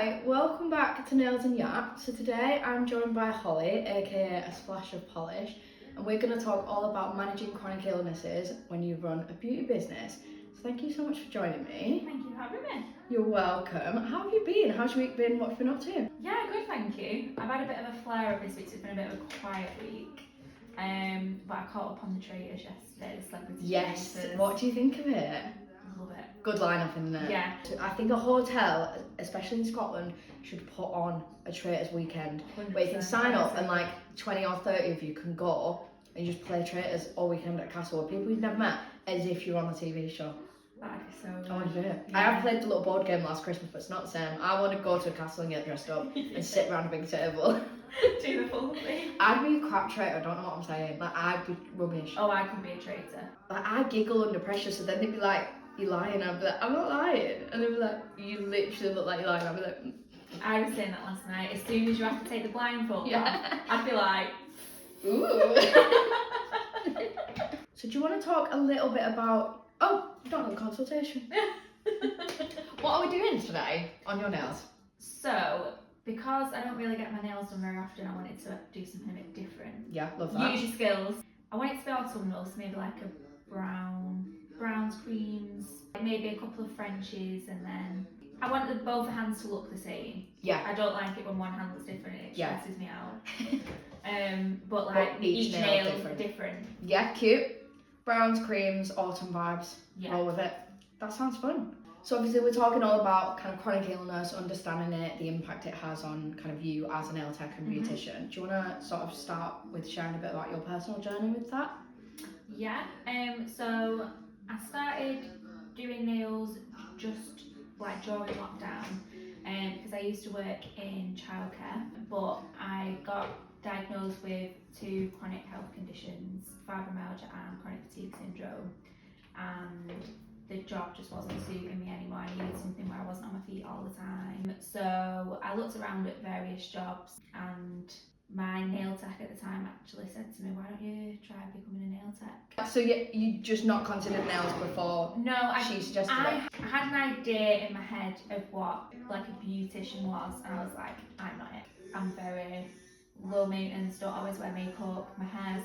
Hi, welcome back to Nails Yap. So today I'm joined by Holly, aka A Splash of Polish, and we're going to talk all about managing chronic illnesses when you run a beauty business. So thank you so much for joining me. Thank you for having me. You're welcome. How have you been? How's your week been? What have you been up to? Yeah, good, thank you. I've had a bit of a flare up this week, so it's been a bit of a quiet week. But I caught up on the traitors yesterday, the celebrity Yes. traitors. What do you think of it? Love it. Good lineup in there. Yeah. I think a hotel, especially in Scotland, should put on a traitors weekend 100%. where you can sign up and like 20 or 30 of you can go and you just play traitors all weekend at a castle with people you've never met, as if you're on a TV show. That'd be so good. I want to do it. Yeah. I have played the little board game last Christmas, but it's not the same. I want to go to a castle and get dressed up and sit around a big table. Do the full thing. I'd be a crap traitor, I don't know what I'm saying. Like, I'd be rubbish. Oh, I could be a traitor. Like, I giggle under pressure, so then they'd be like, "You're lying." I'd be like, "I'm not lying." And they'd be like, "You literally look like you're lying." I'd be like, I was saying that last night. As soon as you have to take the blindfold Yeah. off, I'd be like, "Ooh." So do you want to talk a little bit about... Oh, you don't know the consultation. What are we doing today on your nails? So, because I don't really get my nails done very often, I wanted to do something a bit different. Yeah, love that. Use your skills. I want it to be autumnal, so maybe like a browns, creams, maybe a couple of Frenchies, and then I want both hands to look the same. Yeah. I don't like it when one hand looks different, it Yeah. stresses me out. But like each nail different. Yeah, cute. Browns, creams, autumn vibes. Yeah. Roll with it. That sounds fun. So obviously we're talking all about kind of chronic illness, understanding it, the impact it has on kind of you as a nail tech and beautician. Do you want to sort of start with sharing a bit about your personal journey with that? Yeah. So I started doing nails just like during lockdown, because I used to work in childcare, but I got diagnosed with two chronic health conditions, fibromyalgia and chronic fatigue syndrome, and the job just wasn't suiting me anymore. I needed something where I wasn't on my feet all the time. So I looked around at various jobs, and my nail tech at the time actually said to me, "Why don't you try becoming a nail tech?" So you just not considered nails before? No, she suggested I it? had an idea in my head of what like a beautician was, and I was like, I'm not it. I'm very low maintenance, don't always wear makeup, my hair's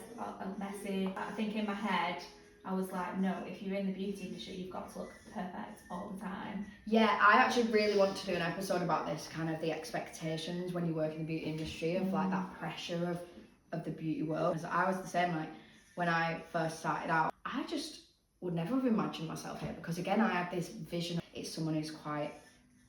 messy. I think in my head I was like, no, if you're in the beauty industry, you've got to look perfect all the time. Yeah, I actually really want to do an episode about this, kind of the expectations when you work in the beauty industry of like that pressure of the beauty world. Because I was the same, like when I first started out, I just would never have imagined myself here, because again, I had this vision. It's someone who's quite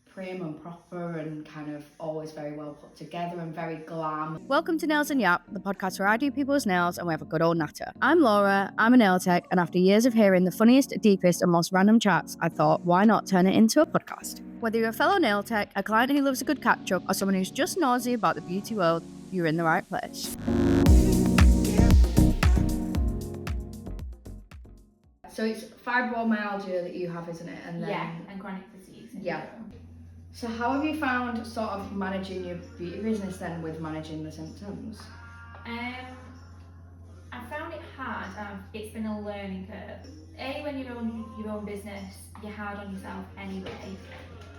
prim and proper and kind of always very well put together and very glam. Welcome to Nails Yap, the podcast where I do people's nails and we have a good old natter. I'm Laura, I'm a nail tech, and after years of hearing the funniest, deepest and most random chats, I thought, why not turn it into a podcast? Whether you're a fellow nail tech, a client who loves a good catch-up, or someone who's just nosy about the beauty world, you're in the right place. So it's fibromyalgia that you have, isn't it? And then, yeah, and chronic fatigue syndrome. Yeah. So how have you found sort of managing your beauty business then with managing the symptoms? I found it hard. It's been a learning curve. When you run your own business, you're hard on yourself anyway,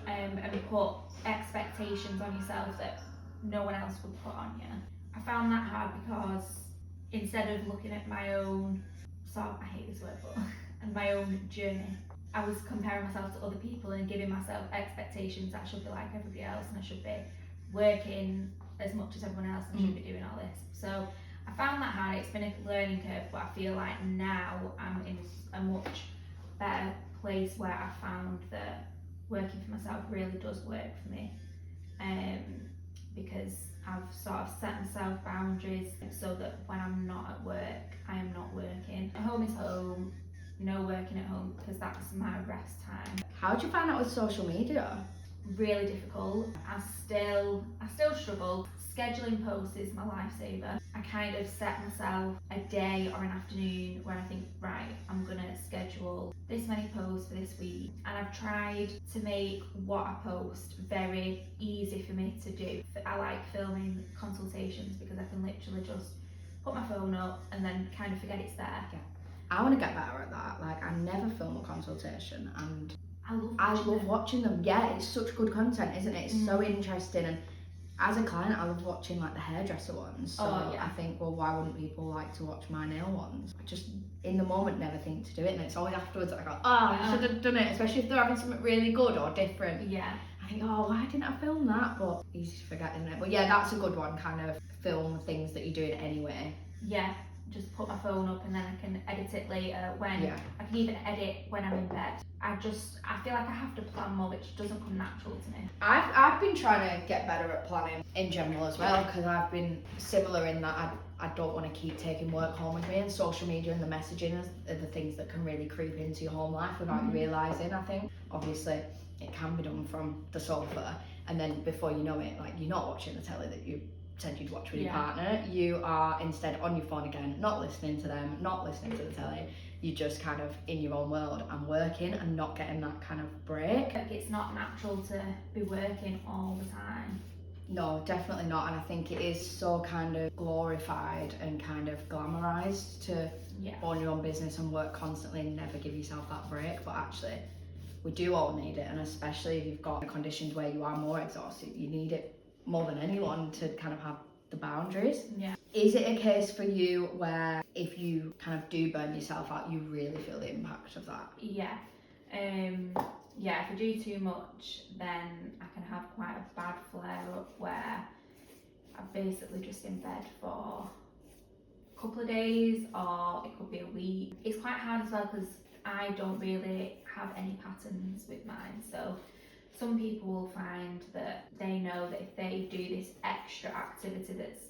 and put expectations on yourself that no one else would put on you. I found that hard because instead of looking at my own I hate this word, but and my own journey, I was comparing myself to other people and giving myself expectations that I should be like everybody else, and I should be working as much as everyone else, and I should be doing all this. So I found that hard. It's been a learning curve, but I feel like now I'm in a much better place where I found that working for myself really does work for me, because I've sort of set myself boundaries so that when I'm not at work, I am not working. Home is home. No working at home, because that's my rest time. How do you find out with social media? Really difficult. I still struggle. Scheduling posts is my lifesaver. I kind of set myself a day or an afternoon where I think, right, I'm gonna schedule this many posts for this week, and I've tried to make what I post very easy for me to do. I like filming consultations because I can literally just put my phone up and then kind of forget it's there. Yeah. I want to get better at that. Like, I never film a consultation, and I love watching them. Yeah, it's such good content, isn't it? It's so interesting, and as a client, I love watching like the hairdresser ones. So I think, well, why wouldn't people like to watch my nail ones? I just in the moment never think to do it, and it's always afterwards that I go, I should have done it, especially if they're having something really good or different. Yeah. I think, why didn't I film that? But easy to forget, isn't it? But yeah, that's a good one. Kind of film things that you're doing anyway. Yeah. Just put my phone up and then I can edit it later when I can even edit when I'm in bed. I feel like I have to plan more, which doesn't come natural to me. I've been trying to get better at planning in general as well, because I've been similar in that I don't want to keep taking work home with me, and social media and the messaging are the things that can really creep into your home life without you realising. I think obviously it can be done from the sofa, and then before you know it, like, you're not watching the telly that you said you'd watch with your partner. You are instead on your phone again, not listening to them, not listening to the telly. You're just kind of in your own world and working and not getting that kind of break. Like, it's not natural to be working all the time. No, definitely not. And I think it is so kind of glorified and kind of glamorized to own your own business and work constantly and never give yourself that break. But actually, we do all need it, and especially if you've got conditions where you are more exhausted, you need it more than anyone to kind of have the boundaries. Yeah. Is it a case for you where if you kind of do burn yourself out, you really feel the impact of that? Yeah. If I do too much, then I can have quite a bad flare up where I'm basically just in bed for a couple of days, or it could be a week. It's quite hard as well because I don't really have any patterns with mine. So some people will find that they know that if they do this extra activity that's,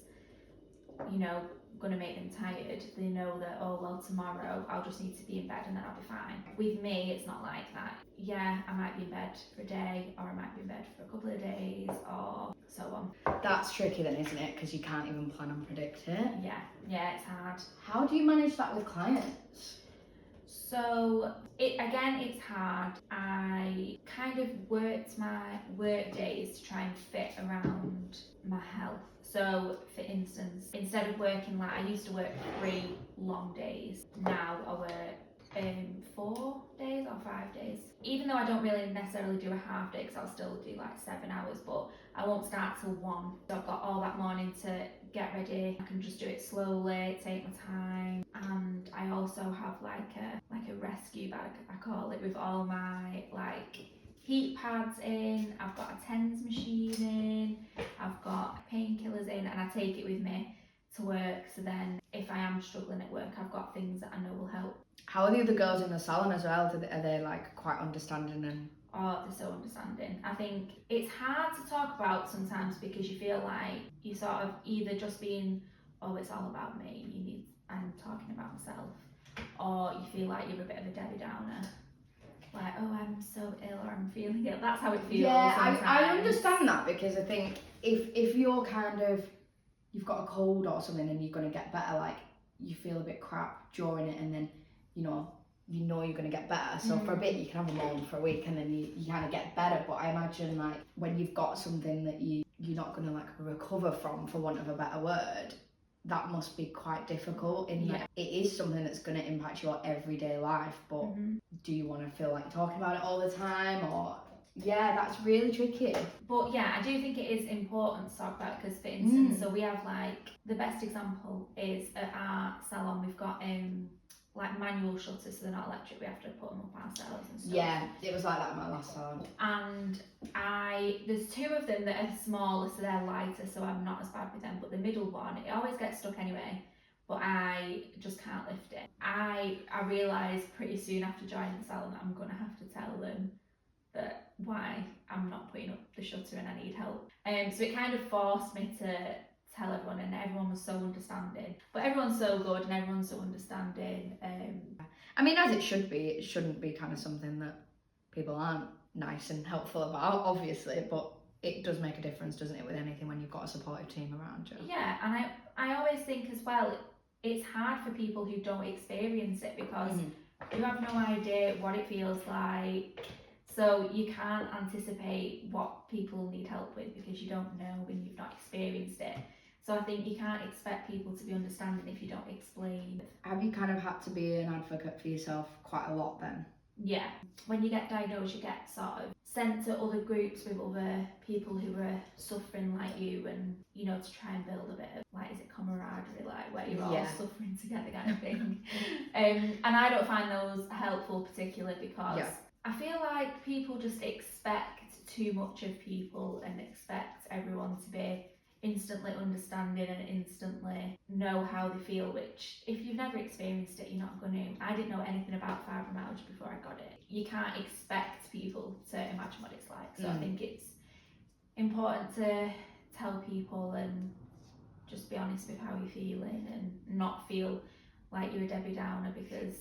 going to make them tired, they know that, tomorrow I'll just need to be in bed and then I'll be fine. With me, it's not like that. Yeah, I might be in bed for a day, or I might be in bed for a couple of days, or so on. That's tricky then, isn't it? Because you can't even plan and predict it. Yeah, it's hard. How do you manage that with clients? So, it's hard. I kind of worked my work days to try and fit around my health. So, for instance, instead of working I used to work 3 long days. Now I work 4 days or 5 days. Even though I don't really necessarily do a half day, because I'll still do 7 hours, but I won't start till 1. So I've got all that morning to get ready. I can just do it slowly, take my time. And I also have a rescue bag, I call it, with all my heat pads in. I've got a TENS machine in. I've got painkillers in, and I take it with me to work. So then if I am struggling at work, I've got things that I know will help. How are the other girls in the salon as well? Are they quite understanding and? Oh, they're so understanding. I think it's hard to talk about sometimes because you feel like you sort of either just being, it's all about me, I'm talking about myself, or you feel like you're a bit of a Debbie Downer. I'm so ill, or I'm feeling ill. That's how it feels. Yeah, I understand that, because I think if you're you've got a cold or something and you're going to get better, you feel a bit crap during it, and then you know you're going to get better. So for a bit you can have a moment for a week, and then you kind of get better. But I imagine when you've got something that you're not going to recover from, for want of a better word, that must be quite difficult. That it is something that's going to impact your everyday life. But do you want to feel like talking about it all the time, or? Yeah, that's really tricky. But yeah, I do think it is important to talk about, because for instance, so we have the best example is at our salon, we've got manual shutters, so they're not electric, we have to put them up ourselves and stuff. Yeah, it was like that in my last salon. And there's 2 of them that are smaller, so they're lighter, so I'm not as bad with them, but the middle one, it always gets stuck anyway, but I just can't lift it. I realised pretty soon after joining the salon that I'm going to have to tell them that why I'm not putting up the shutter and I need help. So it kind of forced me to tell everyone, and everyone was so understanding. But everyone's so good and everyone's so understanding. I mean, as it should be, it shouldn't be kind of something that people aren't nice and helpful about, obviously, but it does make a difference, doesn't it, with anything, when you've got a supportive team around you. Yeah, and I always think as well, it's hard for people who don't experience it, because you have no idea what it feels like. So you can't anticipate what people need help with, because you don't know when you've not experienced it. So I think you can't expect people to be understanding if you don't explain. Have you kind of had to be an advocate for yourself quite a lot then? Yeah. When you get diagnosed, you get sort of sent to other groups with other people who are suffering like you, and you know, to try and build a bit of, like, is it camaraderie, like where you're all suffering together kind of thing. And I don't find those helpful particularly because I feel like people just expect too much of people and expect everyone to be instantly understanding and instantly know how they feel, which if you've never experienced it, you're not going to. I didn't know anything about fibromyalgia before I got it. You can't expect people to imagine what it's like. So I think it's important to tell people and just be honest with how you're feeling and not feel like you're a Debbie Downer because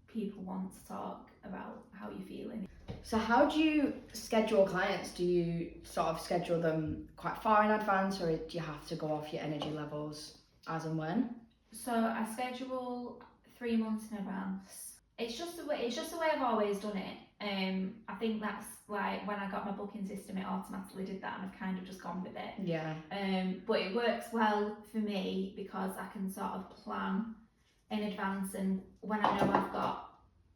people want to talk about how you're feeling. So how do you schedule clients? Do you sort of schedule them quite far in advance, or do you have to go off your energy levels as and when? So I schedule 3 months in advance. It's just the way I've always done it. I think that's like when I got my booking system, it automatically did that, and I've kind of just gone with it. Yeah. But it works well for me because I can sort of plan in advance, and when I know I've got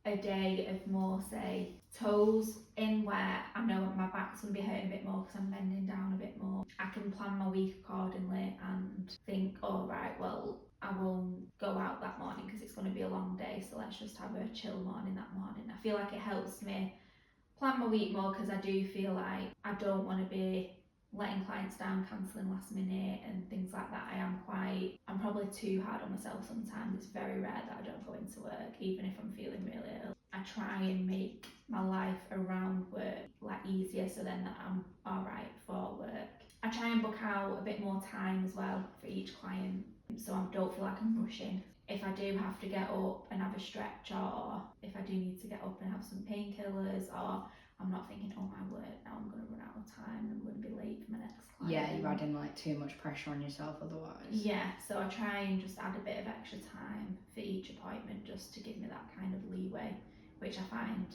a day of more, say, toes in where I know my back's going to be hurting a bit more because I'm bending down a bit more, I can plan my week accordingly and think, oh right, well, I won't go out that morning because it's going to be a long day, so let's just have a chill morning that morning. I feel like it helps me plan my week more because I do feel like I don't want to be letting clients down, cancelling last minute and things like that. I'm probably too hard on myself sometimes. It's very rare that I don't go into work, even if I'm feeling really ill. I try and make my life around work like easier so then that I'm alright for work. I try and book out a bit more time as well for each client so I don't feel like I'm rushing. If I do have to get up and have a stretch, or if I do need to get up and have some painkillers, or I'm not thinking, oh my word, now I'm going to run out of time and I'm going to be late for my next client. Yeah, you're adding like too much pressure on yourself otherwise. Yeah, so I try and just add a bit of extra time for each appointment just to give me that kind of leeway, which I find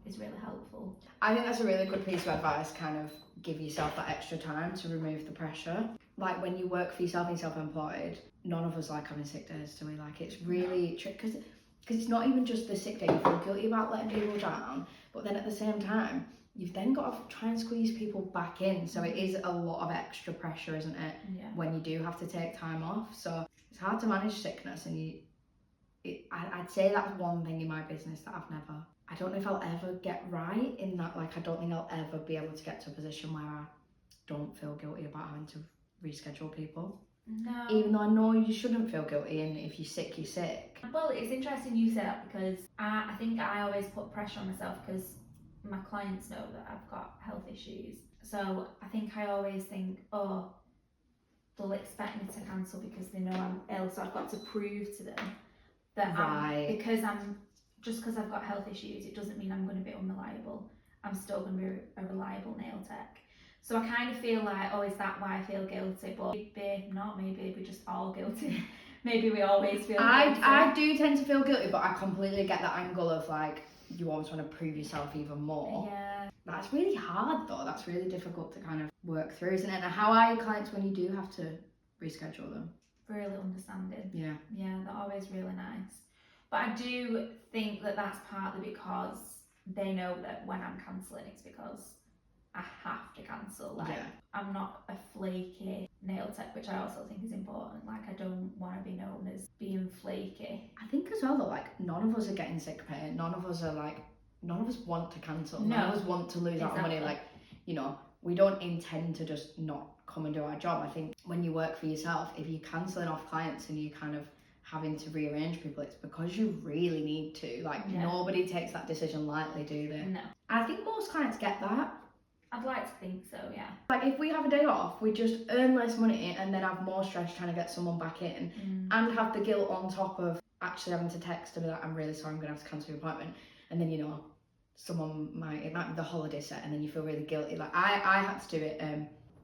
is really helpful. I think that's a really good piece of advice, kind of give yourself that extra time to remove the pressure. Like when you work for yourself and you're self-employed, none of us like having sick days, do we? Like it's really because it's not even just the sick day. You feel guilty about letting people down, but then at the same time you've then got to try and squeeze people back in, so it is a lot of extra pressure, isn't it? Yeah. When you do have to take time off, so it's hard to manage sickness. And I'd say that's one thing in my business that I don't know if I'll ever get right in that. Like I don't think I'll ever be able to get to a position where I don't feel guilty about having to reschedule people. No. Even though I know you shouldn't feel guilty, and if you're sick, you're sick. Well, it's interesting you say that because I think I always put pressure on myself because my clients know that I've got health issues. So I think I always think, oh, they'll expect me to cancel because they know I'm ill, so I've got to prove to them that because I've got health issues, it doesn't mean I'm going to be unreliable. I'm still going to be a reliable nail tech. So I kind of feel like, oh, is that why I feel guilty? But maybe not, maybe we're just all guilty. Maybe we always feel guilty. I do tend to feel guilty, but I completely get that angle of like, you always want to prove yourself even more. Yeah. That's really hard though. That's really difficult to kind of work through, isn't it? And how are your clients when you do have to reschedule them? Really understanding. Yeah. Yeah, they're always really nice. But I do think that that's partly because they know that when I'm cancelling, it's because I have to cancel. Like, I'm not a flaky nail tech, which I also think is important. Like, I don't want to be known as being flaky. I think as well that like none of us are getting sick pay. None of us want to cancel. No. None of us want to lose out on money. Like, you know, we don't intend to just not come and do our job. I think when you work for yourself, if you're cancelling off clients and you kind of having to rearrange people, it's because you really need to. Like, nobody takes that decision lightly, do they? No. I think most clients get that. I'd like to think so, yeah. Like if we have a day off, we just earn less money and then have more stress trying to get someone back in and have the guilt on top of actually having to text and be like, I'm really sorry, I'm going to have to cancel your appointment. And then, you know, it might be the holiday set and then you feel really guilty. Like I had to do it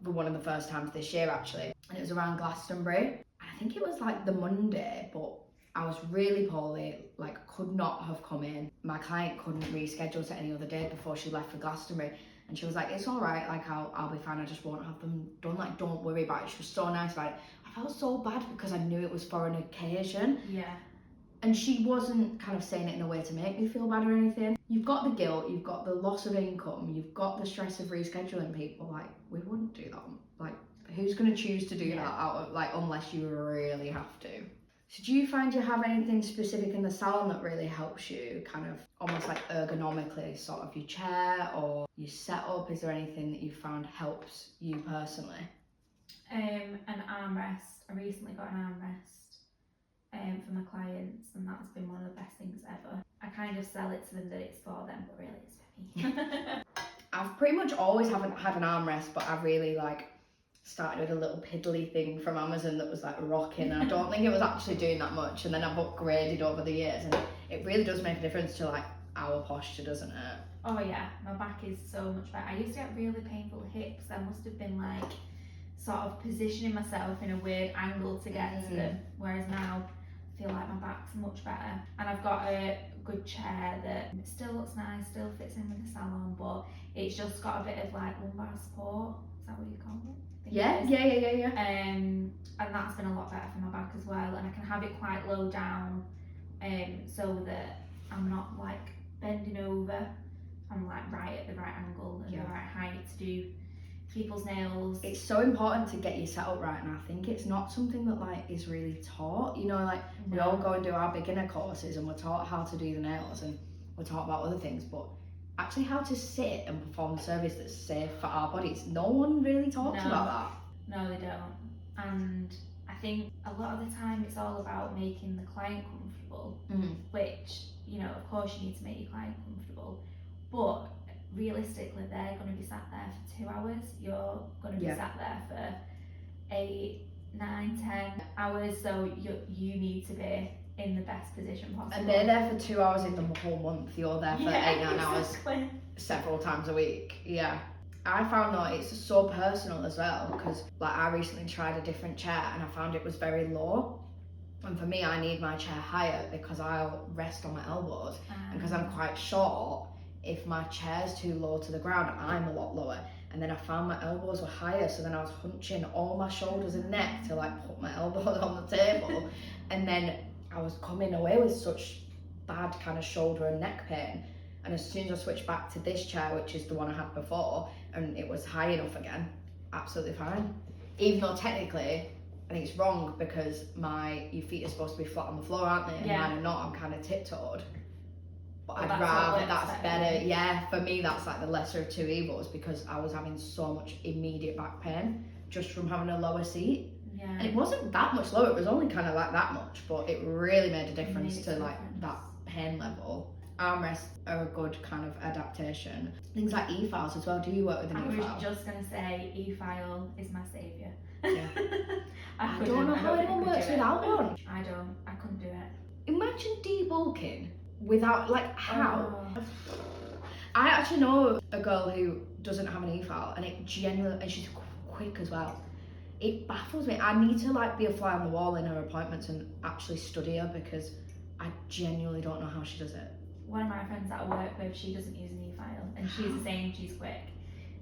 for one of the first times this year actually, and it was around Glastonbury. I think it was like the Monday, but I was really poorly, like could not have come in. My client couldn't reschedule to any other day before she left for Glastonbury. And she was like, it's all right, like I'll be fine, I just won't have them done, like don't worry about it. She was so nice about it. I felt so bad because I knew it was for an occasion. Yeah. And she wasn't kind of saying it in a way to make me feel bad or anything. You've got the guilt, you've got the loss of income, you've got the stress of rescheduling people. Like, we wouldn't do that. Like, who's going to choose to do that out of, like, unless you really have to? So do you find you have anything specific in the salon that really helps you kind of almost like ergonomically, sort of your chair or your setup? Is there anything that you found helps you personally? An armrest. I recently got an armrest for my clients, and that's been one of the best things ever. I kind of sell it to them that it's for them, but really it's for me. I've pretty much always haven't had an armrest, but I really like started with a little piddly thing from Amazon that was like rocking. I don't think it was actually doing that much, and then I've upgraded over the years, and it really does make a difference to like our posture, doesn't it? Oh yeah, my back is so much better. I used to get really painful hips. I must have been like sort of positioning myself in a weird angle to get to them, whereas now I feel like my back's much better. And I've got a good chair that still looks nice, still fits in with the salon, but it's just got a bit of like lumbar support. Is that what you call it? Yeah. And that's been a lot better for my back as well, and I can have it quite low down, so that I'm not like bending over. I'm like right at the right angle and the right height to do people's nails. It's so important to get you set up right, and I think it's not something that like is really taught. You know, like we all go and do our beginner courses and we're taught how to do the nails and we're taught about other things, but actually how to sit and perform the service that's safe for our bodies, no one really talks about that. No, they don't. And I think a lot of the time it's all about making the client comfortable, which, you know, of course you need to make your client comfortable, but realistically they're going to be sat there for 2 hours. You're going to be sat there for 8, 9, 10 hours, so you need to be in the best position possible. And they're there for 2 hours in the whole month. You're there for 8-9 hours several times a week. Yeah. I found that it's so personal as well, because like I recently tried a different chair and I found it was very low. And for me, I need my chair higher because I'll rest on my elbows. And because I'm quite short, if my chair's too low to the ground, I'm a lot lower. And then I found my elbows were higher, so then I was hunching all my shoulders and neck to like put my elbows on the table. And then I was coming away with such bad kind of shoulder and neck pain. And as soon as I switched back to this chair, which is the one I had before, and it was high enough again, absolutely fine. Even though technically, I think it's wrong because your feet are supposed to be flat on the floor, aren't they? And mine are not, I'm kind of tiptoed. But I'd rather, that's better. Yeah, for me, that's like the lesser of two evils, because I was having so much immediate back pain just from having a lower seat. Yeah. And it wasn't that much lower, it was only kind of like that much, but it really made a difference to like that pain level. Armrests are a good kind of adaptation. Things like e-files as well. Do you work with an e-file? I was just going to say, e-file is my saviour. Yeah. I don't know how anyone works without one. I couldn't do it. Imagine debulking without, like, how? I actually know a girl who doesn't have an e-file, and it genuinely, and she's quick as well. It baffles me. I need to like be a fly on the wall in her appointments and actually study her, because I genuinely don't know how she does it. One of my friends that I work with, she doesn't use an e-file, and she's the same, she's quick.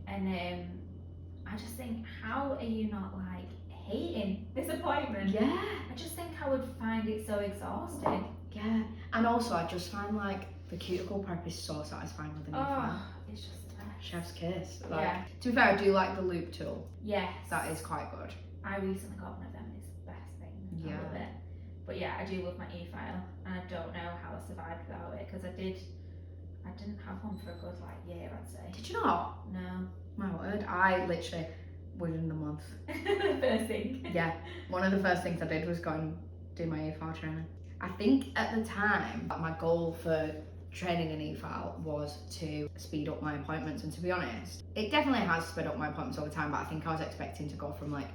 And I just think, how are you not like hating this appointment? Yeah. I just think I would find it so exhausting. Yeah. And also I just find like the cuticle prep is so satisfying with an e-file. It's just chef's kiss. Like, to be fair, I do like the loop tool. Yes. That is quite good. I recently got one of them, it's the best thing. I love it. But yeah, I do love my e-file, and I don't know how I survived without it, because I didn't have one for a good like year, I'd say. Did you not? No. My word, I literally, within the month. First thing. Yeah, one of the first things I did was go and do my e-file training. I think at the time, my goal for training an e-file was to speed up my appointments, and to be honest, it definitely has sped up my appointments over time, but I think I was expecting to go from like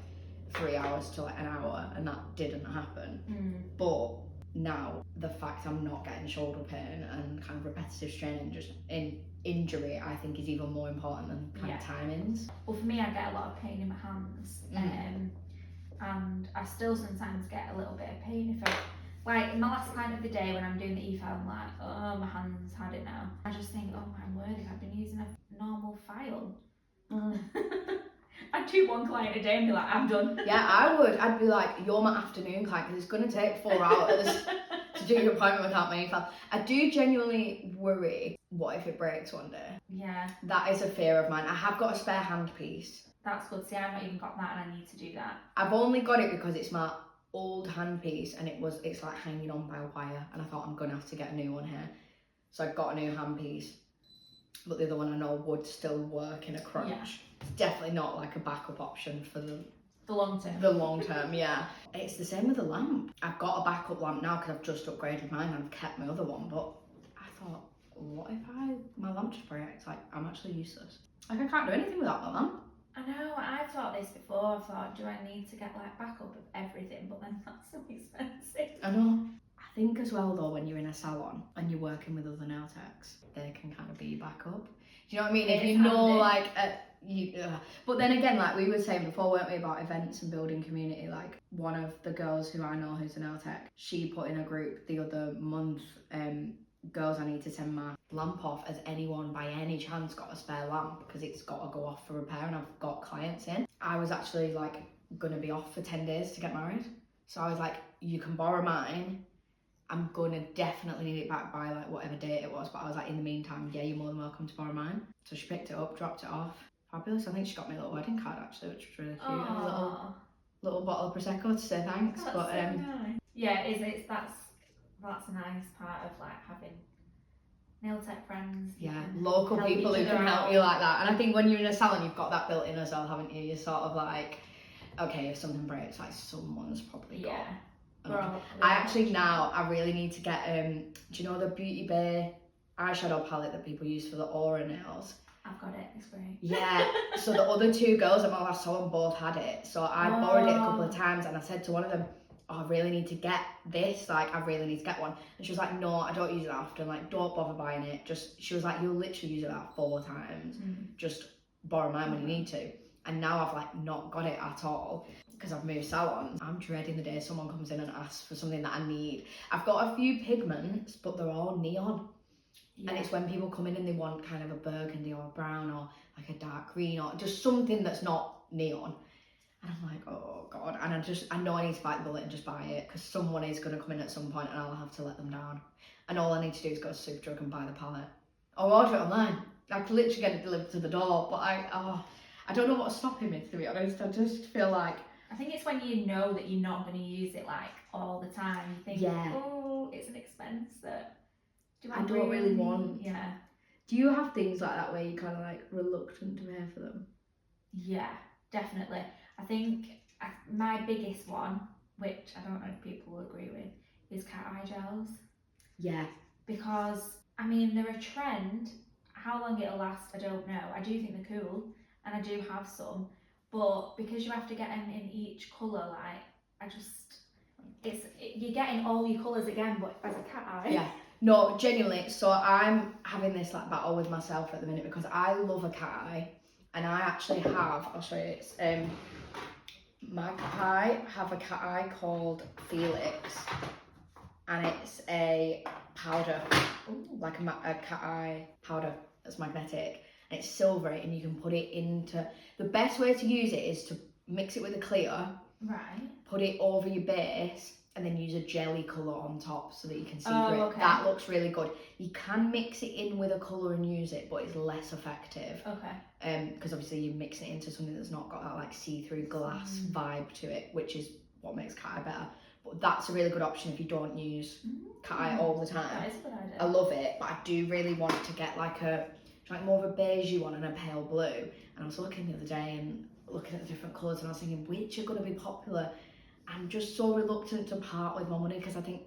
3 hours to like an hour, and that didn't happen. But now the fact I'm not getting shoulder pain and kind of repetitive straining just in injury, I think is even more important than kind of timings. Well, for me, I get a lot of pain in my hands, and I still sometimes get a little bit of pain if I, like in my last client of the day when I'm doing the e-file, I'm like, oh, my hand's had it now. I just think, oh my word, if I've been using a normal file. I'd do one client a day and be like, I'm done. Yeah, I would. I'd be like, you're my afternoon client, because it's going to take 4 hours to do your appointment without me. I do genuinely worry, what if it breaks one day? Yeah, That is a fear of mine. I have got a spare handpiece. that's good. See, I've not even got that, and I need to do that. I've only got it because it's my old handpiece, and it's like hanging on by a wire, and I thought I'm gonna have to get a new one here. So I got a new handpiece, but the other one I know would still work in a crunch. Yeah. It's definitely not like a backup option for the long term. The long term, yeah. It's the same with the lamp. I've got a backup lamp now because I've just upgraded mine and I've kept my other one, but I thought, what if my lamp just breaks? Like, I'm actually useless. Like, I can't do anything without my lamp. I know, I've thought this before. I've thought, do I need to get like backup of everything? But then that's so expensive. I know. I think as well though, when you're in a salon and you're working with other nail techs, they can kind of be your backup. Do you know what I mean? If you know, like, but then again, like we were saying before, weren't we, about events and building community? Like one of the girls who I know who's a nail tech, she put in a group the other month, girls, I need to send my lamp off. Has anyone by any chance got a spare lamp? Because it's got to go off for repair and I've got clients in. I was actually like gonna be off for 10 days to get married. So I was like, you can borrow mine. I'm gonna definitely need it back by like whatever date it was. But I was like, in the meantime, yeah, you're more than welcome to borrow mine. So she picked it up, dropped it off. Fabulous. I think she got me a little wedding card actually, which was really cute. And a little bottle of prosecco to say thanks. That's but so nice. Yeah, that's a nice part of like having nail tech friends. Yeah, local people who can help you like that. And I think when you're in a salon, you've got that built in as well, haven't you? You're sort of like, okay, if something breaks, like someone's probably got. I actually now I really need to get do you know the Beauty Bay eyeshadow palette that people use for the aura nails? I've got it, it's great. Yeah, so the other two girls at my last salon both had it. So I borrowed it a couple of times and I said to one of them, oh, I really need to get this, like I really need to get one. And she was like, no, I don't use it often, like don't bother buying it. She was like, you'll literally use it like 4 times. Just borrow mine when you need to. And now I've like not got it at all because I've moved salons. I'm dreading the day someone comes in and asks for something that I need. I've got a few pigments, but they're all neon. Yeah. And it's when people come in and they want kind of a burgundy or a brown or like a dark green or just something that's not neon. And I'm like, oh God. And I know I need to bite the bullet and just buy it because someone is going to come in at some point and I'll have to let them down. And all I need to do is go to Superdrug and buy the palette. Or order it online. I could literally get it delivered to the door, but I don't know what's stopping me, to be honest. I just feel like... I think it's when you know that you're not going to use it like all the time. You think, oh, it's an expense that I don't really want. Yeah. Do you have things like that where you're kind of like reluctant to pay for them? Yeah, definitely. I think my biggest one, which I don't know if people will agree with, is cat eye gels. Yeah. Because, I mean, they're a trend. How long it'll last, I don't know. I do think they're cool. And I do have some, but because you have to get them in each colour, like, you're getting all your colours again, but as a cat eye. Yeah, no, genuinely, so I'm having this like battle with myself at the minute because I love a cat eye, and I actually have, I'll show you, it's, my cat eye have a cat eye called Felix, and it's a powder, like a cat eye powder that's magnetic. It's silvery and you can put it into... The best way to use it is to mix it with a clear, right? Put it over your base and then use a jelly colour on top so that you can see through it. Okay. That looks really good. You can mix it in with a colour and use it, but it's less effective. Okay. Because obviously you're mixing it into something that's not got that like see-through glass vibe to it, which is what makes cat eye better. But that's a really good option if you don't use cat eye all the time. That is a good idea. I love it, but I do really want to get like more of a beige one and a pale blue. And I was looking the other day and looking at the different colours and I was thinking which are going to be popular. I'm just so reluctant to part with my money because I think,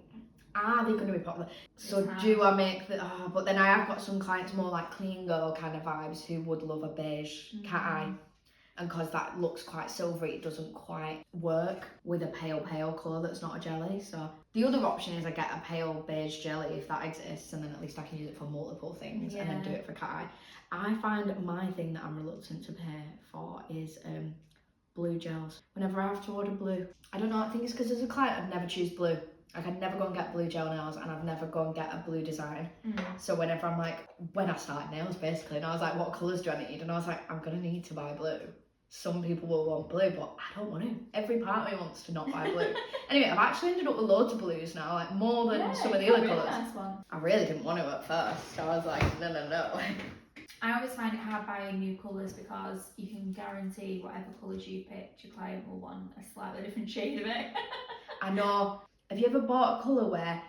are they going to be popular? So do I make the... but then I have got some clients more like clean girl kind of vibes who would love a beige cat eye. And because that looks quite silvery, it doesn't quite work with a pale colour that's not a jelly. So the other option is I get a pale beige jelly if that exists, and then at least I can use it for multiple things and then do it for cat eye. I find my thing that I'm reluctant to pay for is blue gels. Whenever I have to order blue, I don't know, I think it's because as a client I'd never choose blue. Like I'd never go and get blue gel nails and I'd never go and get a blue design. So whenever I'm like, when I started nails basically, and I was like, what colours do I need? And I was like, I'm gonna need to buy blue. some people will want blue, but I don't want to. Every part of me wants to not buy blue. Anyway, I've actually ended up with loads of blues now, like more than some of the other really colours. Nice one. I really didn't want to at first, so I was like, no. I always find it hard buying new colours because you can guarantee whatever colours you picked, your client will want a slightly different shade of it. I know. Have you ever bought a colour where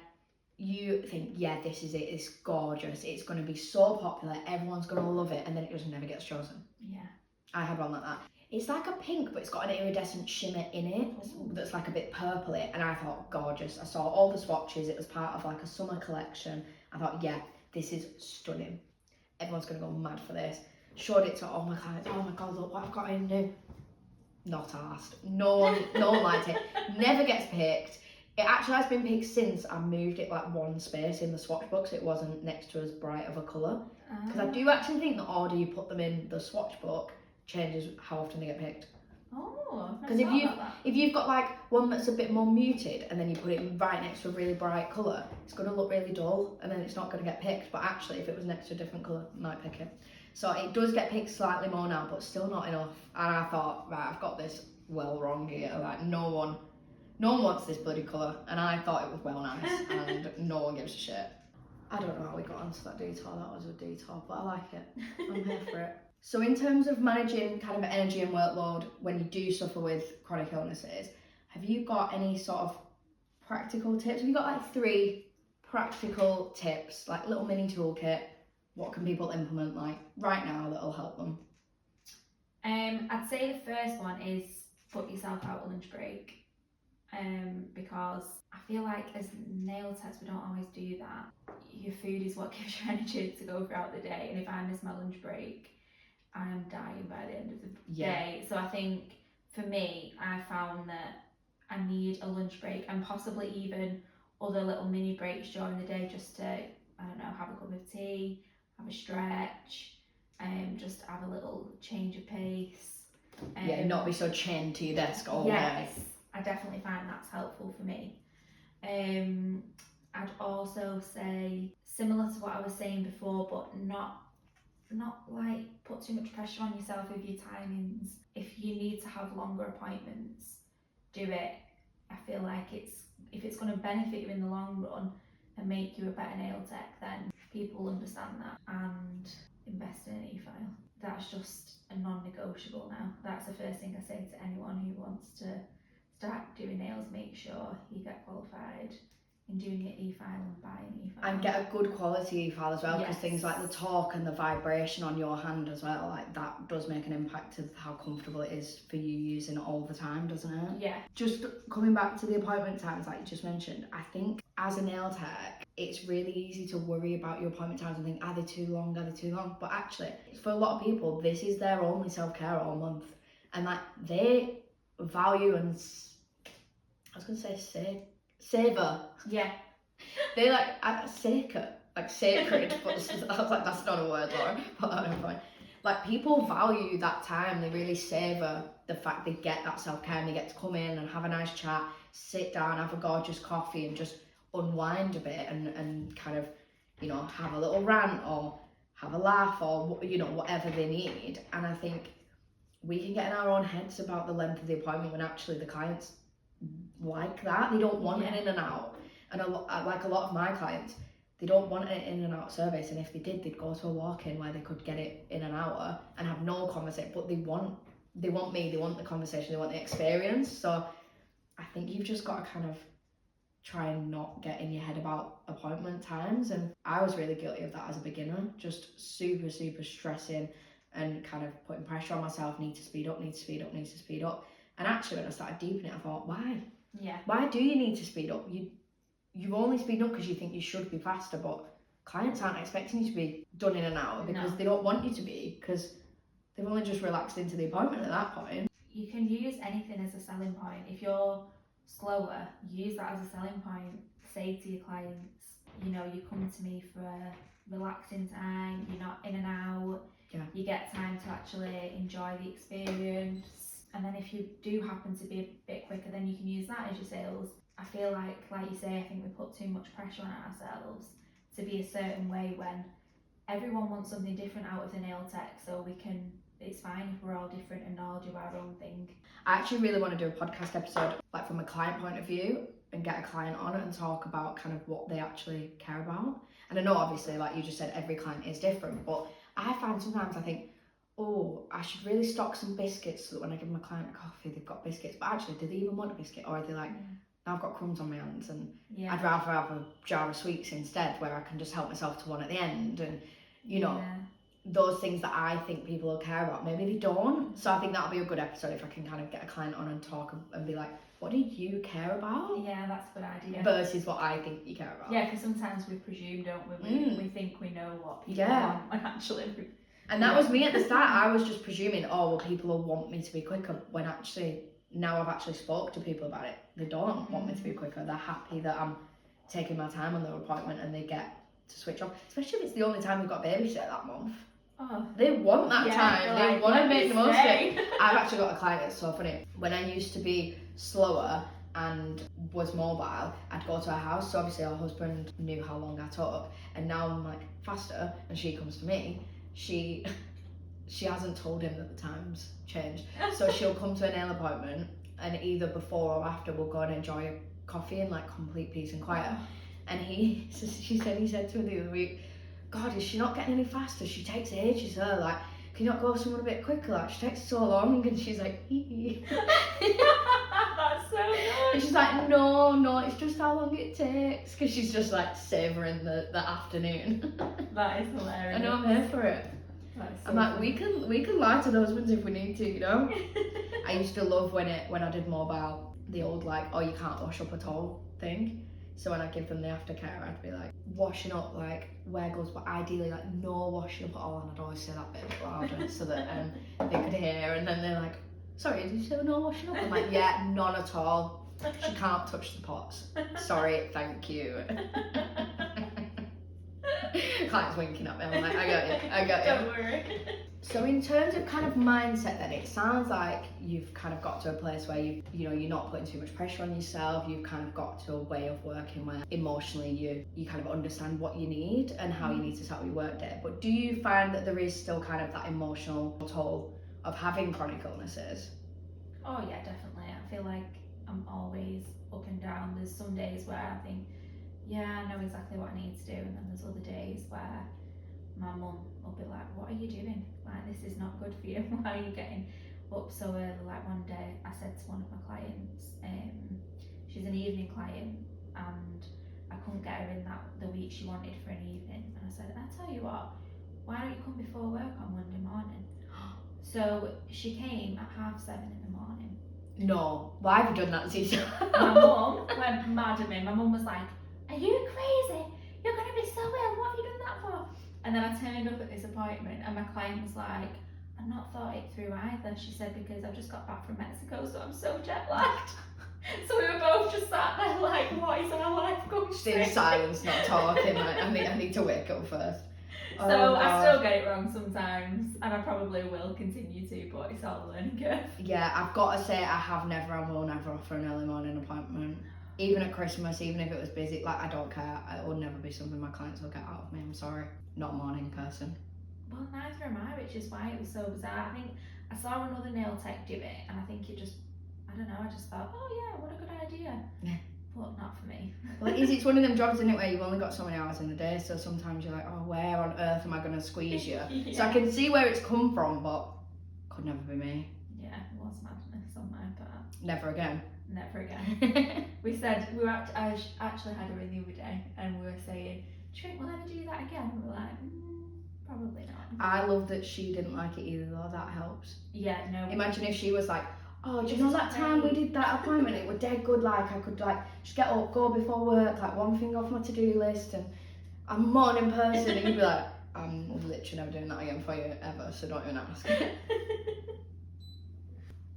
you think, yeah, this is it, it's gorgeous, it's going to be so popular, everyone's going to love it, and then it just never gets chosen? Yeah. I had one like that. It's like a pink, but it's got an iridescent shimmer in it that's like a bit purpley, and I thought, gorgeous. I saw all the swatches, it was part of like a summer collection. I thought, yeah, this is stunning. Everyone's going to go mad for this. Showed it to all my clients. Oh my God, look what I've got in new. Not asked. No one liked it. Never gets picked. It actually has been picked since I moved it like one space in the swatch book, so it wasn't next to as bright of a colour. Because I do actually think the order you put them in the swatch book changes how often they get picked. Oh, because if you've got like one that's a bit more muted and then you put it right next to a really bright colour, it's going to look really dull and then it's not going to get picked. But actually, if it was next to a different colour, I might pick it. So it does get picked slightly more now, but still not enough. And I thought, right, I've got this well wrong here. Like no one wants this bloody colour, and I thought it was well nice, and no one gives a shit. I don't know how we got onto that detour. That was a detour, but I like it. I'm here for it. So in terms of managing kind of energy and workload when you do suffer with chronic illnesses, have you got any sort of practical tips? Have you got like 3 practical tips, like little mini toolkit? What can people implement like right now that'll help them? I'd say the first one is put yourself out a lunch break. Because I feel like as nail techs we don't always do that. Your food is what gives you energy to go throughout the day, and if I miss my lunch break, I am dying by the end of the day. So I think for me, I found that I need a lunch break and possibly even other little mini breaks during the day, just to, I don't know, have a cup of tea, have a stretch, just have a little change of pace. Not be so chained to your desk all yes, day. I definitely find that's helpful for me. I'd also say, similar to what I was saying before, but not like put too much pressure on yourself with your timings. If you need to have longer appointments, do it. I feel like if it's going to benefit you in the long run and make you a better nail tech, then people will understand that and invest in an e-file. That's just a non-negotiable now. That's the first thing I say to anyone who wants to start doing nails. Make sure you get qualified in doing your e-file and buying an e-file. And get a good quality e-file as well, because things like the torque and the vibration on your hand as well, like that does make an impact to how comfortable it is for you using it all the time, doesn't it? Yeah. Just coming back to the appointment times like you just mentioned, I think as a nail tech, it's really easy to worry about your appointment times and think, are they too long, But actually, for a lot of people, this is their only self-care all month. And like they value and, I was going to say savor. Yeah. They like sacred, but I was like, that's not a word, Laura. Put that in point. Like people value that time. They really savor the fact they get that self-care and they get to come in and have a nice chat, sit down, have a gorgeous coffee and just unwind a bit and kind of, you know, have a little rant or have a laugh or, you know, whatever they need. And I think we can get in our own heads about the length of the appointment when actually the clients like that. They don't want an in and out. And like a lot of my clients, they don't want an in and out service, and if they did, they'd go to a walk-in where they could get it in an hour and have no conversation. But they want me, they want the conversation, they want the experience. So I think you've just got to kind of try and not get in your head about appointment times. And I was really guilty of that as a beginner, just super stressing and kind of putting pressure on myself, need to speed up. And actually when I started deepening it, I thought, why? Yeah. Why do you need to speed up? You've only speed up because you think you should be faster, but clients aren't expecting you to be done in an hour because they don't want you to be, because they've only just relaxed into the appointment at that point. You can use anything as a selling point. If you're slower, use that as a selling point. Say to your clients, you know, you come to me for a relaxing time, you're not in and out, you get time to actually enjoy the experience. And then if you do happen to be a bit quicker, then you can use that as your sales. I feel like you say, I think we put too much pressure on ourselves to be a certain way when everyone wants something different out of the nail tech, so we can it's fine if we're all different and all do our own thing. I actually really want to do a podcast episode, like from a client point of view, and get a client on it and talk about kind of what they actually care about. And I know obviously, like you just said, every client is different, but I find sometimes I think, oh, I should really stock some biscuits so that when I give my client a coffee, they've got biscuits. But actually, do they even want a biscuit, or are they like, I've got crumbs on my hands and I'd rather have a jar of sweets instead, where I can just help myself to one at the end, and you know, those things that I think people will care about, maybe they don't. So I think that'll be a good episode if I can kind of get a client on and talk and be like, what do you care about? Yeah, that's a good idea. Versus what I think you care about. Yeah, because sometimes we presume, don't we? We think we know what people Yeah. want, and actually... And that was me at the start. I was just presuming, oh, well, people will want me to be quicker, when actually, now I've actually spoke to people about it. They don't want me to be quicker. They're happy that I'm taking my time on their appointment and they get to switch off. Especially if it's the only time we've got a babysitter that month. Oh. They want that time. They like, want to make the most of stay. it. I've actually got a client that's so funny. When I used to be slower and was mobile, I'd go to her house. So obviously her husband knew how long I took, and now I'm like faster and she comes to me. She hasn't told him that the time's changed. So she'll come to a nail appointment, and either before or after we'll go and enjoy a coffee in like complete peace and quiet. And he said to her the other week, God, is she not getting any faster? She takes ages, her. Like, can you not go somewhere a bit quicker? Like, she takes so long. And she's like, hee. That's so good. And she's like, no, it's just how long it takes. Because she's just like savouring the afternoon. That is hilarious. I know, I'm here for it. So I'm like, we can lie to the husbands if we need to, you know? I used to love when I did mobile, the old like, oh, you can't wash up at all thing. So when I give them the aftercare, I'd be like, washing up, like, where goes, but ideally, like, no washing up at all. And I'd always say that bit louder so that they could hear. And then they're like, sorry, did you say no washing up? I'm like, yeah, none at all. She can't touch the pots. Sorry, thank you. Client's winking at me. I'm like, I got you. Don't worry. So in terms of kind of mindset then, it sounds like you've kind of got to a place where you're not putting too much pressure on yourself. You've kind of got to a way of working where emotionally you kind of understand what you need and how you need to set up your work day. But do you find that there is still kind of that emotional toll of having chronic illnesses? Oh yeah, definitely. I feel like I'm always up and down. There's some days where I think, yeah, I know exactly what I need to do, and then there's other days where my mum will be like, what are you doing? Like, this is not good for you. Why are you getting up so early? Like, one day I said to one of my clients, she's an evening client, and I couldn't get her in the week she wanted for an evening, and I said, I tell you what, why don't you come before work on Monday morning? So she came at 7:30 in the morning. No, why have you done that to yourself? My mum went mad at me. My mum was like, are you crazy? You're going to be so ill. What have you done that for? And then I turned up at this appointment and my client was like, I've not thought it through either. She said, because I've just got back from Mexico, so I'm so jet lagged. So we were both just sat there like, what is our life going Just in silence, not talking. Like, I need to wake up first. So I still get it wrong sometimes, and I probably will continue to, but it's all a learning curve. Yeah, I've got to say I have never and will never offer an early morning appointment. Even at Christmas, even if it was busy, like, I don't care. It will never be something my clients will get out of me. I'm sorry. Not a morning person. Well, neither am I, which is why it was so bizarre. I think I saw another nail tech do it, and I think it just, I don't know, I just thought, oh yeah, what a good idea. Yeah. But not for me. Well, it's one of them jobs, isn't it, where you've only got so many hours in the day, so sometimes you're like, oh, where on earth am I going to squeeze you? Yeah. So I can see where it's come from, but could never be me. Yeah, it was madness on my part. Never again. Never again. We said, I actually had her in the other day, and we were saying, do you think we'll ever do that again? And we were like, probably not. I love that she didn't like it either, though. That helps. Yeah, no. Imagine if she was like, oh, do you know that time we did that appointment? It was dead good. Like, I could like just get up, go before work, like one thing off my to-do list, and I'm a morning person. And you'd be like, I'm literally never doing that again for you ever, so don't even ask.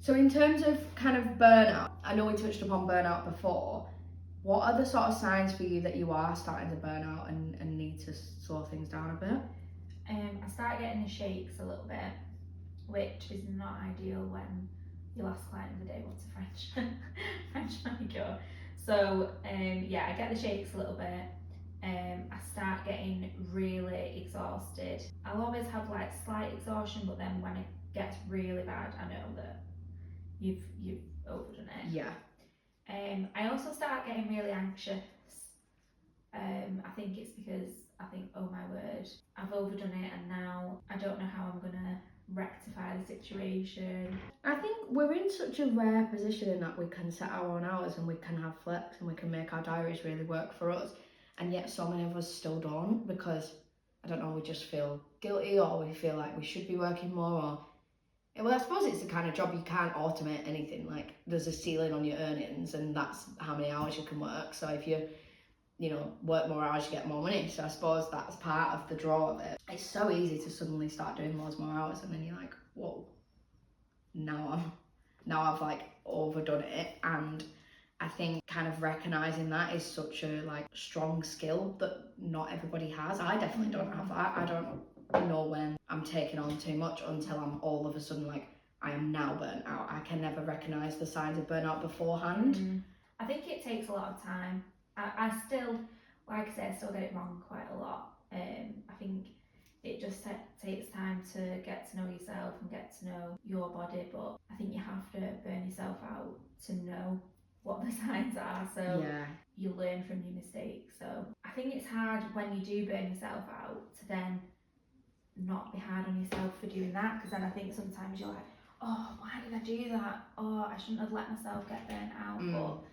So in terms of kind of burnout, I know we touched upon burnout before. What are the sort of signs for you that you are starting to burn out and need to slow things down a bit? I start getting the shakes a little bit, which is not ideal when your last client of the day wants a French manicure. So yeah, I get the shakes a little bit. I start getting really exhausted. I'll always have like slight exhaustion, but then when I gets really bad, I know that you've overdone it. Yeah. I also start getting really anxious. I think it's because I think, oh my word, I've overdone it, and now I don't know how I'm gonna rectify the situation. I think we're in such a rare position in that we can set our own hours and we can have flex and we can make our diaries really work for us, and yet so many of us still don't, because I don't know, we just feel guilty, or we feel like we should be working more, or well, I suppose it's the kind of job you can't automate anything. Like, there's a ceiling on your earnings and that's how many hours you can work. So if you know, work more hours, you get more money. So I suppose that's part of the draw of it. It's so easy to suddenly start doing loads more hours, and then you're like, whoa, now I've like overdone it. And I think kind of recognizing that is such a like strong skill that not everybody has. I definitely don't have that. I don't know when I'm taking on too much until I'm all of a sudden like, I am now burnt out. I can never recognize the signs of burnout beforehand. I think it takes a lot of time. I still, like I say, I still get it wrong quite a lot. I think it just takes time to get to know yourself and get to know your body, but I think you have to burn yourself out to know what the signs are, so Yeah. you learn from your mistakes. So I think it's hard when you do burn yourself out to then not be hard on yourself for doing that, because then I think sometimes you're like, oh, why did I do that? Oh, I shouldn't have let myself get burnt out. But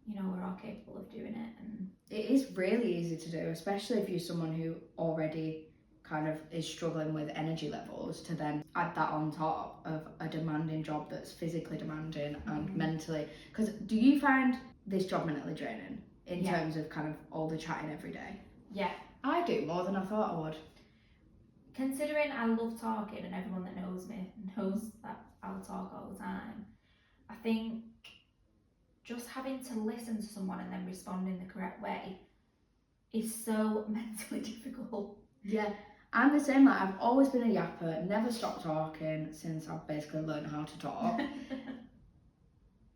you know, we're all capable of doing it, and it is really easy to do, especially if you're someone who already kind of is struggling with energy levels, to then add that on top of a demanding job that's physically demanding and mentally. Because do you find this job mentally draining in terms of kind of all the chatting every day? Yeah. I do, more than I thought I would. Considering I love talking, and everyone that knows me knows that I'll talk all the time, I think just having to listen to someone and then respond in the correct way is so mentally difficult. Yeah, I'm the same. Like, I've always been a yapper, never stopped talking since I've basically learned how to talk.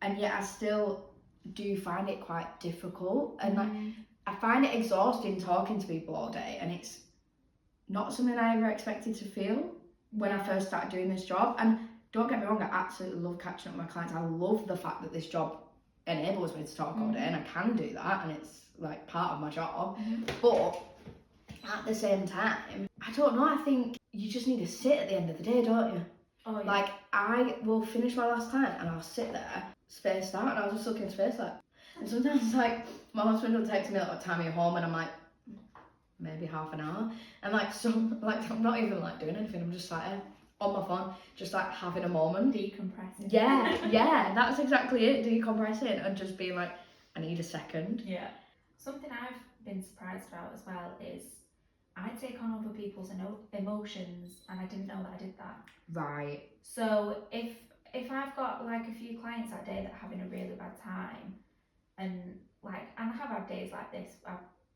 And yet I still do find it quite difficult, and like I find it exhausting talking to people all day, and it's not something I ever expected to feel when I first started doing this job. And don't get me wrong, I absolutely love catching up with my clients. I love the fact that this job enables me to talk all day, and I can do that, and it's like part of my job. But at the same time, I don't know, I think you just need to sit at the end of the day, don't you? Oh, yeah. Like, I will finish my last client and I'll sit there spaced out, and I'll just look in space like, and sometimes like my husband will text me like, what time are you home, and I'm like, maybe half an hour, and like, so like I'm not even like doing anything, I'm just like on my phone, just like having a moment, Decompressing. Yeah, that's exactly it, decompressing and just being like, I need a second. Yeah. Something I've been surprised about as well is I take on other people's emotions, and I didn't know that I did that. Right. So if I've got like a few clients that day that are having a really bad time, and I have had days like this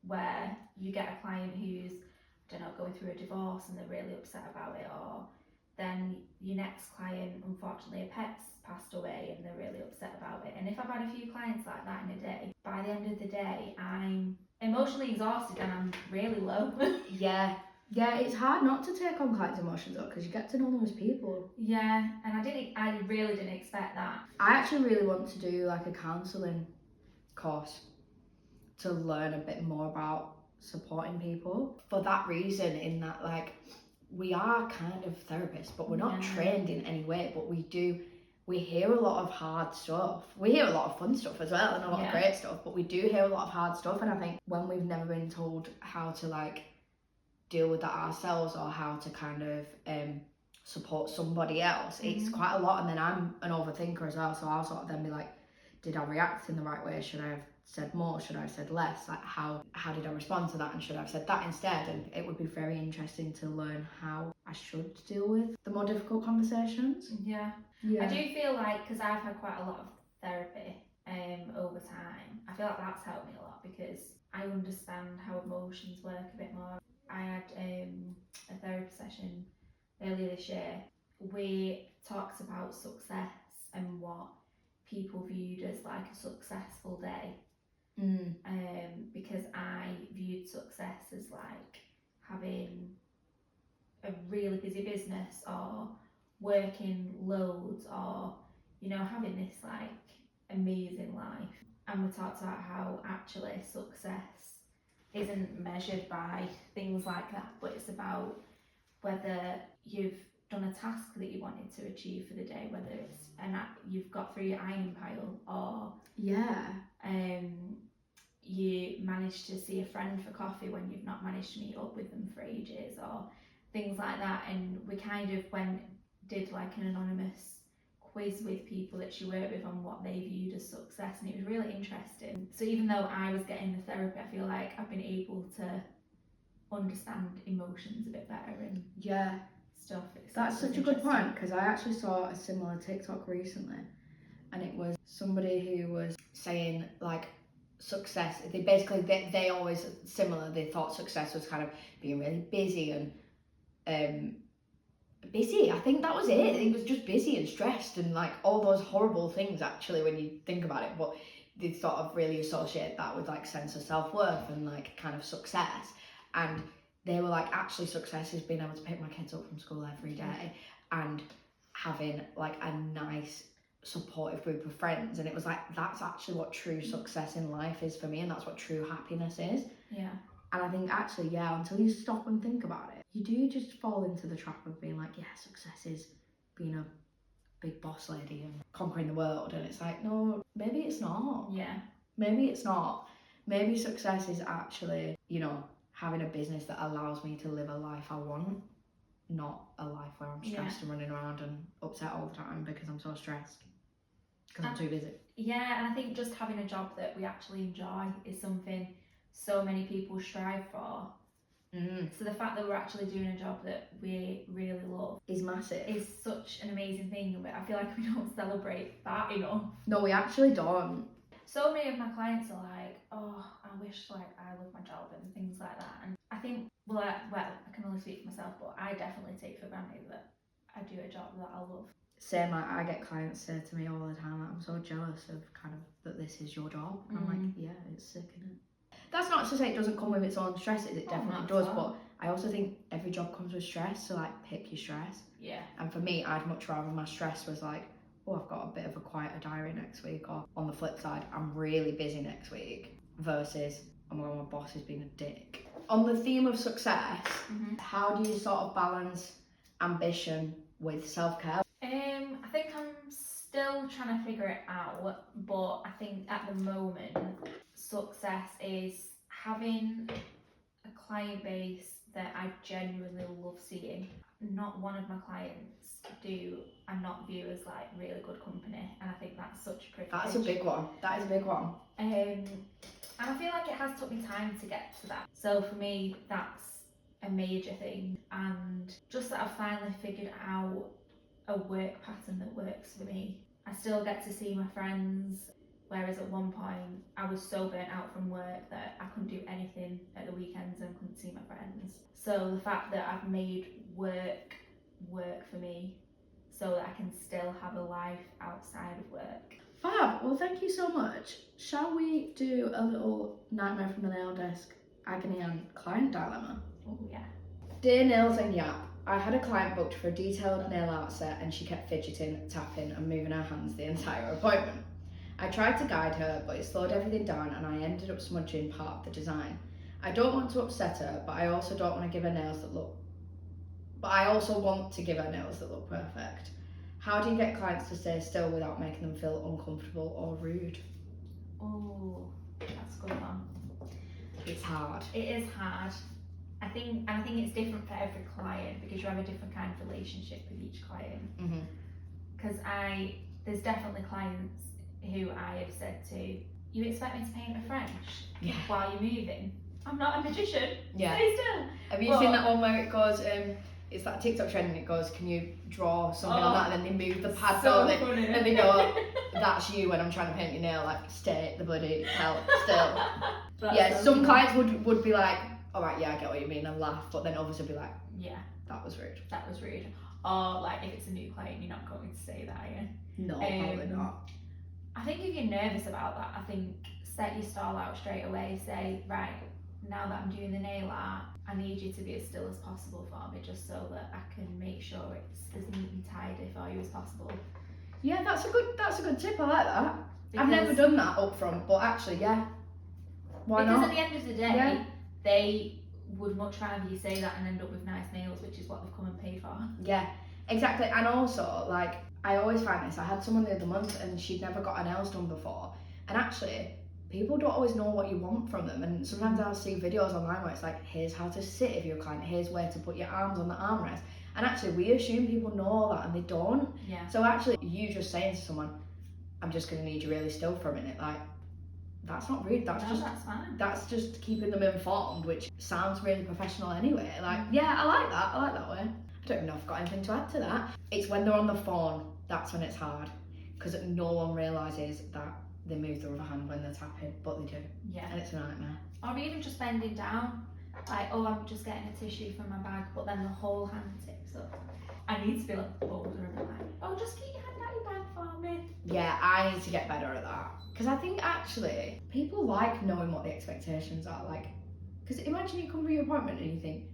where you get a client who's, I don't know, going through a divorce and they're really upset about it, or then your next client, unfortunately, a pet's passed away and they're really upset about it. And if I've had a few clients like that in a day, by the end of the day, I'm emotionally exhausted and I'm really low. Yeah, it's hard not to take on clients' emotions though, because you get to know them as people. Yeah, and I really didn't expect that. I actually really want to do like a counselling course to learn a bit more about supporting people. For that reason, in that like, we are kind of therapists, but we're not trained in any way, but we hear a lot of hard stuff. We hear a lot of fun stuff as well, and a lot of great stuff, but we do hear a lot of hard stuff. And I think when we've never been told how to like deal with that ourselves, or how to kind of support somebody else, it's quite a lot. And then I'm an overthinker as well, so I'll sort of then be like, did I react in the right way? Should I have said more? Should I have said less? Like, how did I respond to that, and should I have said that instead? And it would be very interesting to learn how I should deal with the more difficult conversations. Yeah. I do feel like, because I've had quite a lot of therapy over time, I feel like that's helped me a lot, because I understand how emotions work a bit more. I had a therapy session earlier this year. We talked about success and what people viewed as like a successful day. Because I viewed success as like having a really busy business, or working loads or, you know, having this like amazing life. And we talked about how actually success isn't measured by things like that, but it's about whether you've done a task that you wanted to achieve for the day, whether it's you've got through your ironing pile, or you managed to see a friend for coffee when you've not managed to meet up with them for ages, or things like that. And we kind of did like an anonymous quiz with people that she worked with on what they viewed as success, and it was really interesting. So even though I was getting the therapy, I feel like I've been able to understand emotions a bit better and stuff. That's such a good point, because I actually saw a similar TikTok recently, and it was somebody who was saying like success, they always similar, they thought success was kind of being really busy and busy. I think that was it was just busy and stressed and like all those horrible things actually when you think about it, but they sort of really associate that with like sense of self-worth and like kind of success. And they were like, actually success is being able to pick my kids up from school every day and having like a nice supportive group of friends. And it was like, that's actually what true success in life is for me, and that's what true happiness is. And I think actually, until you stop and think about it, you do just fall into the trap of being like, success is being a big boss lady and conquering the world. And it's like, no, maybe it's not. Maybe it's not. Maybe success is actually, you know, having a business that allows me to live a life I want, not a life where I'm stressed and running around and upset all the time because I'm so stressed because I'm too busy. And I think just having a job that we actually enjoy is something so many people strive for. So the fact that we're actually doing a job that we really love is massive. Is such an amazing thing, but I feel like we don't celebrate that enough. No, we actually don't. So many of my clients are like, oh, I wish like I love my job and things like that. And I think, I can only speak for myself, but I definitely take for granted that I do a job that I love. Same, like I get clients say to me all the time, like, I'm so jealous of kind of that this is your job. And I'm like, it's sick, isn't it? That's not to say it doesn't come with its own stresses, it definitely does, but I also think every job comes with stress, so like pick your stress. And for me, I'd much rather my stress was like, oh, I've got a bit of a quieter diary next week, or on the flip side, I'm really busy next week, versus, oh my god, my boss is being a dick. On the theme of success, how do you sort of balance ambition with self-care? I think I'm still trying to figure it out, but I think at the moment, success is having a client base that I genuinely love seeing. Not one of my clients do I not view as like really good company, and I think that's such a privilege. That's a big one. That is a big one. And I feel like it has took me time to get to that. So for me, that's a major thing, and just that I've finally figured out a work pattern that works for me. I still get to see my friends, whereas at one point I was so burnt out from work that I couldn't do anything at the weekends and couldn't see my friends. So the fact that I've made work for me so that I can still have a life outside of work. Fab, well thank you so much. Shall we do a little nightmare from the nail desk agony and client dilemma? Oh yeah. Dear Nails Yap, I had a client booked for a detailed nail art set and she kept fidgeting, tapping and moving her hands the entire appointment. I tried to guide her, but it slowed everything down and I ended up smudging part of the design. I don't want to upset her, but I also want to give her nails that look perfect. How do you get clients to stay still without making them feel uncomfortable or rude? Oh, that's a good one. It's hard. It is hard. I think it's different for every client because you have a different kind of relationship with each client. Because there's definitely clients who I have said to, you expect me to paint a French while you're moving? I'm not a magician. Stay still. Have you seen that one where it goes, it's that TikTok trend and it goes, can you draw something on that, and then they move the pad funny. And they go, that's you when I'm trying to paint your nail, like stay the bloody hell still. Some clients would be like, alright, I get what you mean, and laugh, but then others would be like, that was rude. Or like if it's a new client, you're not going to say that, are you? No, probably not. I think if you're nervous about that, I think set your stall out straight away. Say, right, now that I'm doing the nail art, I need you to be as still as possible for me, just so that I can make sure it's as neat and tidy for you as possible. Yeah, that's a good tip. I like that. Because, I've never done that up front, but actually, yeah. Why because not? at the end of the day, Yeah. they would much rather you say that and end up with nice nails, which is what they've come and paid for. Yeah, exactly. And also, like, I always find this. I had someone the other month and she'd never got her nails done before. And actually, people don't always know what you want from them. And sometimes I'll see videos online where it's like, here's how to sit if you're a client, here's where to put your arms on the armrest. And actually, we assume people know all that and they don't. Yeah. So actually, you just saying to someone, I'm just going to need you really still for a minute, like, that's not rude. That's fine. That's just keeping them informed, which sounds really professional anyway. Like, yeah, I like that. I like that way. I don't even know if I've got anything to add to that. It's when they're on the phone, that's when it's hard. Because no one realises that they move their other hand when they're tapping, but they do. Yeah. And it's a nightmare. Or even just bending down. Like, oh, I'm just getting a tissue from my bag, but then the whole hand tips up. I need to be like bolder and be like, oh, just keep your hand out your bag for me. Yeah, I need to get better at that. Because I think actually, people like knowing what the expectations are. Like, because imagine you come for your appointment and you think,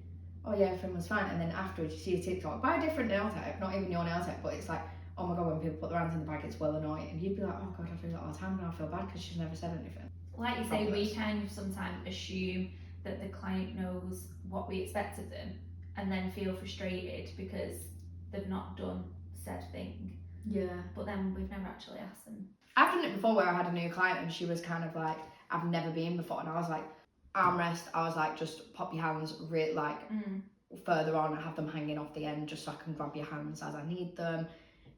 oh yeah, everything was fine. And then afterwards you see a TikTok by a different nail tech, not even your nail tech, but it's like, oh my God, when people put their hands in the bag, it's well annoying. And you'd be like, oh God, I do that all the time and I feel bad because she's never said anything. Like you say, we kind of sometimes assume that the client knows what we expect of them and then feel frustrated because they've not done said thing. Yeah. But then we've never actually asked them. I've done it before where I had a new client and she was kind of like, I've never been before. And I was like, armrest, I was like, just pop your hands further on and have them hanging off the end just so I can grab your hands as I need them.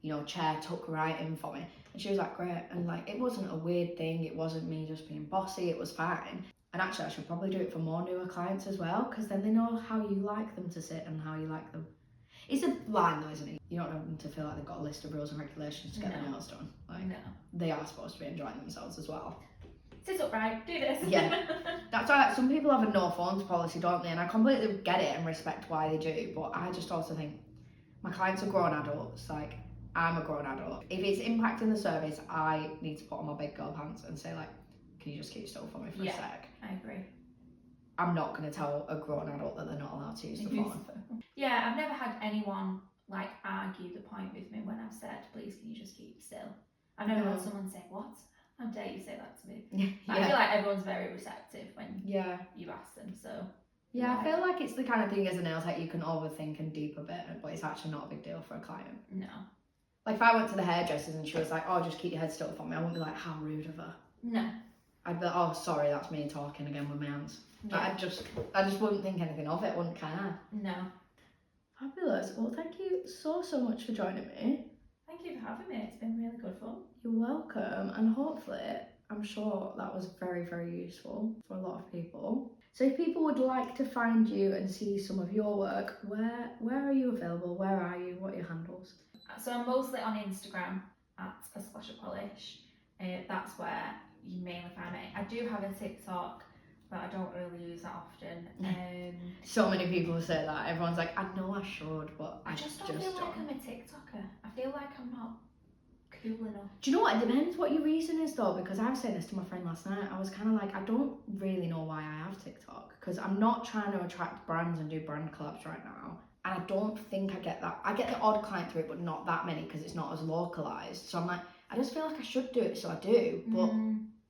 You know, chair tuck right in for me. And she was like, great. And like, it wasn't a weird thing. It wasn't me just being bossy. It was fine. And actually, I should probably do it for more newer clients as well, because then they know how you like them to sit and how you like them. It's a line though, isn't it? You don't want them to feel like they've got a list of rules and regulations to get their nails done. Like, no. They are supposed to be enjoying themselves as well. Sit upright, do this. Yeah. That's why like, some people have a no phones policy, don't they? And I completely get it and respect why they do. But I just also think my clients are grown adults. Like, I'm a grown adult. If it's impacting the service, I need to put on my big girl pants and say like, can you just keep still for me for a sec? I agree. I'm not going to tell a grown adult that they're not allowed to use the phone. Yeah, I've never had anyone like argue the point with me when I've said, please can you just keep still. I've never had someone say, what? How dare you say that to me? Yeah. I feel like everyone's very receptive when you ask them, so. Yeah, I feel like it's the kind of thing as a nail tech you can overthink and deep a bit, but it's actually not a big deal for a client. No. Like if I went to the hairdressers and she was like, oh, just keep your head still for me, I wouldn't be like, how rude of her. No. I'd be like, oh, sorry, that's me talking again with my hands. Yeah. I just wouldn't think anything of it, wouldn't care. No. Fabulous. Well, thank you so much for joining me. Thank you for having me. It's been really good fun. You're welcome. And hopefully, I'm sure that was very, very useful for a lot of people. So if people would like to find you and see some of your work, where are you available? Where are you? What are your handles? So I'm mostly on Instagram at A Splash of Polish. That's where you mainly find me. I do have a TikTok, but I don't really use that often. So many people say that. Everyone's like, I know I should, but I just don't feel like I'm a TikToker. I feel like I'm not cool enough. Do you know what? It depends what your reason is though, because I was saying this to my friend last night. I was kind of like, I don't really know why I have TikTok, because I'm not trying to attract brands and do brand collabs right now. And I don't think I get that. I get the odd client through it, but not that many because it's not as localized. So I'm like, I just feel like I should do it, so I do. But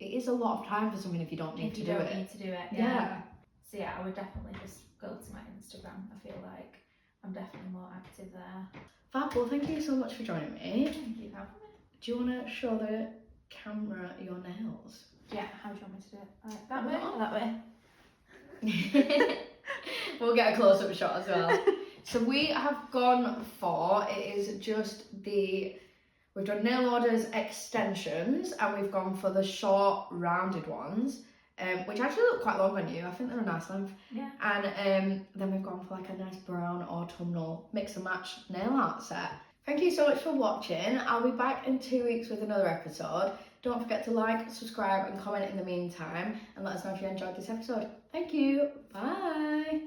it is a lot of time for something if you don't need to do it. If you don't need to do it, yeah. So yeah, I would definitely just go to my Instagram. I feel like I'm definitely more active there. Fab, well, thank you so much for joining me. Thank you for having me. Do you want to show the camera your nails? Yeah, how do you want me to do it? That way or that way? We'll get a close-up shot as well. So we have gone for, it is just we've done nail orders extensions and we've gone for the short rounded ones, which actually look quite long on you. I think they're a nice length. Yeah. And then we've gone for like a nice brown autumnal mix and match nail art set. Thank you so much for watching. I'll be back in 2 weeks with another episode. Don't forget to like, subscribe and comment in the meantime and let us know if you enjoyed this episode. Thank you. Bye.